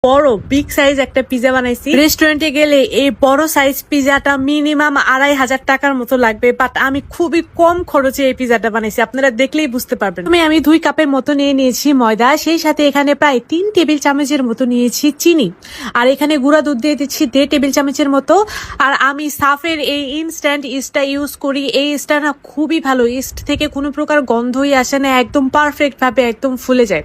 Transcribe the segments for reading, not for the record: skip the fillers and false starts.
বড় big size একটা pizza বানাইছি। রেস্টুরেন্টে গেলে এই বড় সাইজ পিজাটা মিনিমাম 2500 টাকার মতো লাগবে, বাট আমি খুবই কম খরচে এই পিজাটা বানাইছি, আপনারা দেখলেই বুঝতে পারবেন। আমি 2 কাপের মতো নিয়ে নিয়েছি ময়দা, সেই সাথে এখানে প্রায় 3 টেবিল চামচের মতো নিয়েছি চিনি, আর এখানে গুঁড়া দুধ দিয়ে দিচ্ছি 1.5 টেবিল চামচের মতো। আর আমি সাফের এই ইনস্ট্যান্ট ইস্টটা ইউজ করি, এই ইস্টটা না খুবই ভালো, ইস্ট থেকে কোনো প্রকার গন্ধই আসে না, একদম পারফেক্ট ভাবে একদম ফুলে যায়।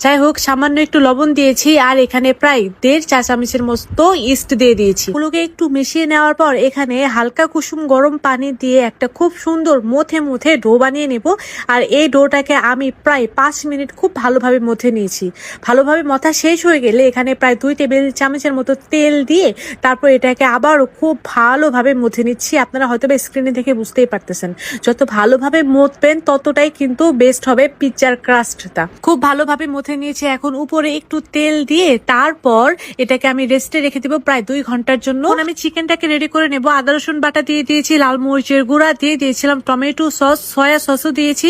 যাই হোক, সামান্য একটু লবণ দিয়েছি, আর এখানে প্রায় 1.5 চা চামচের মতো ইস্ট দিয়ে দিয়েছি। ওগুলোকে একটু মিশিয়ে নেওয়ার পর এখানে হালকা কুসুম গরম পানি দিয়ে একটা খুব সুন্দর মুথে মুথে ডো বানিয়ে নেব। আর এই ডোটাকে আমি প্রায় 5 মিনিট খুব ভালোভাবে মথে নিয়েছি। ভালোভাবে মথা শেষ হয়ে গেলে এখানে প্রায় 2 টেবিল চামচের মতো তেল দিয়ে তারপর এটাকে আবারও খুব ভালোভাবে মথে নিচ্ছি। আপনারা হয়তো স্ক্রিনে দেখে বুঝতেই পারতেছেন, যত ভালোভাবে মথবেন ততটাই কিন্তু বেস্ট হবে পিৎজার ক্রাস্টটা। খুব ভালোভাবে মথে নিয়েছি, এখন উপরে একটু তেল দিয়ে তারপর এটাকে আমি রেস্টে রেখে দেবো প্রায় 2 ঘন্টার জন্য। আমি চিকেনটাকে রেডি করে নেব। আদা রসুন বাটা দিয়ে দিয়েছি, লাল মরিচের গুঁড়া দিয়ে দিয়েছিলাম, টমেটো সস, সয়া সসও দিয়েছি,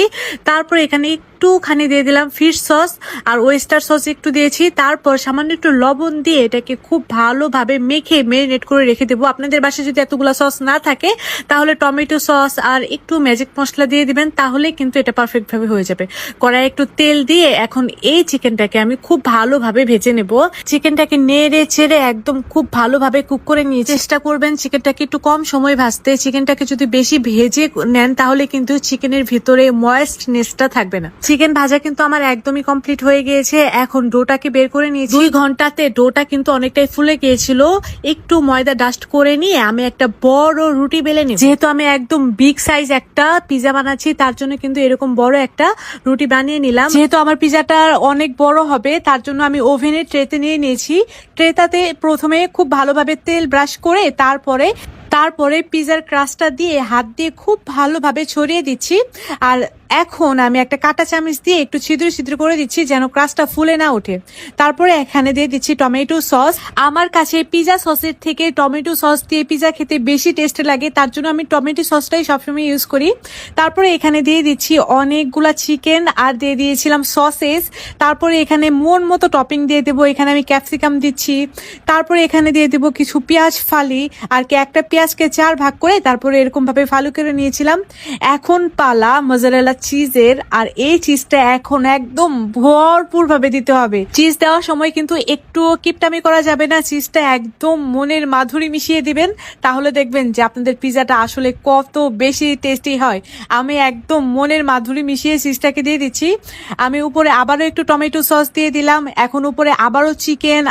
তারপর এখানে একটুখানি দিয়ে দিলাম ফিশ সস আর ওয়েস্টার সস একটু দিয়েছি, তারপর সামান্য একটু লবণ দিয়ে এটাকে খুব ভালোভাবে মেখে মেরিনেট করে রেখে দেবো। আপনাদের বাসায় যদি এতগুলো সস না থাকে তাহলে টমেটো সস আর একটু ম্যাজিক মশলা দিয়ে দিবেন, তাহলে কিন্তু এটা পারফেক্ট ভাবে হয়ে যাবে। কড়াই একটু তেল দিয়ে এখন এই চিকেনটাকে আমি খুব ভালোভাবে ভেজে নেব। চিকেনটাকে নেড়ে চেড়ে একদম খুব ভালোভাবে কুক করে নিয়ে চেষ্টা করবেন চিকেনটাকে একটু কম সময় ভাজতে। চিকেনটাকে যদি বেশি ভেজে নেন তাহলে কিন্তু চিকেনের ভিতরে ময়েস্টনেসটা থাকবে না। চিকেন ভাজা কিন্তু আমার একদমই কমপ্লিট হয়ে গিয়েছে। এখন ডোটাকে বের করে নিয়েছি। 2 ঘন্টাতে ডোটা কিন্তু অনেকটাই ফুলে গিয়েছিল। একটু ময়দা ডাস্ট করে নিয়ে আমি একটা বড় রুটি বেলে নিই। যেহেতু আমি একদম বিগ সাইজ একটা পিজা বানাচ্ছি, তার জন্য কিন্তু এরকম বড় একটা রুটি বানিয়ে নিলাম। যেহেতু আমার পিজাটা অনেক বড় হবে তার জন্য আমি ওভেনের ট্রেতে নিয়ে নিয়েছি। ট্রেটাতে প্রথমে খুব ভালোভাবে তেল ব্রাশ করে তারপরে পিজার ক্রাস্টটা দিয়ে হাত দিয়ে খুব ভালোভাবে ছড়িয়ে দিচ্ছি। আর এখন আমি একটা কাঁটা চামচ দিয়ে একটু ছিদ্র ছিদ্র করে দিচ্ছি যেন ক্রাস্টটা ফুলে না ওঠে। তারপরে এখানে দিয়ে দিচ্ছি টমেটো সস। আমার কাছে পিজা সসের থেকে টমেটো সস দিয়ে পিজা খেতে বেশি টেস্ট লাগে, তার জন্য আমি টমেটো সসটাই সবসময় ইউজ করি। তারপরে এখানে দিয়ে দিচ্ছি অনেকগুলা চিকেন আর দিয়ে দিয়েছিলাম সসেস। তারপরে এখানে মন মতো টপিং দিয়ে দেবো। এখানে আমি ক্যাপসিকাম দিচ্ছি, তারপরে এখানে দিয়ে দেবো কিছু পেঁয়াজ ফালি, আর কি একটা পেঁয়াজকে 4 ভাগ করে তারপরে এরকম ভাবে ফালু করে নিয়েছিলাম। এখন পালা মজারেলা চিজের, আর এই চিজটা এখন একদম ভরপুর ভাবে দিতে হবে। চিজ দেওয়ার সময় কিন্তু একটু কিপটামি করা যাবে না, চিজটা একদম মনের মাধুরী মিশিয়ে দিবেন, তাহলে দেখবেন যে আপনাদের পিজাটা আসলে কত বেশি টেস্টি হয়। আমি একদম মনের মাধুরী মিশিয়ে চিজটাকে দিয়ে দিচ্ছি। আমি উপরে আবারও একটু টমেটো সস দিয়ে দিলাম। এখন উপরে আবারও চিকেন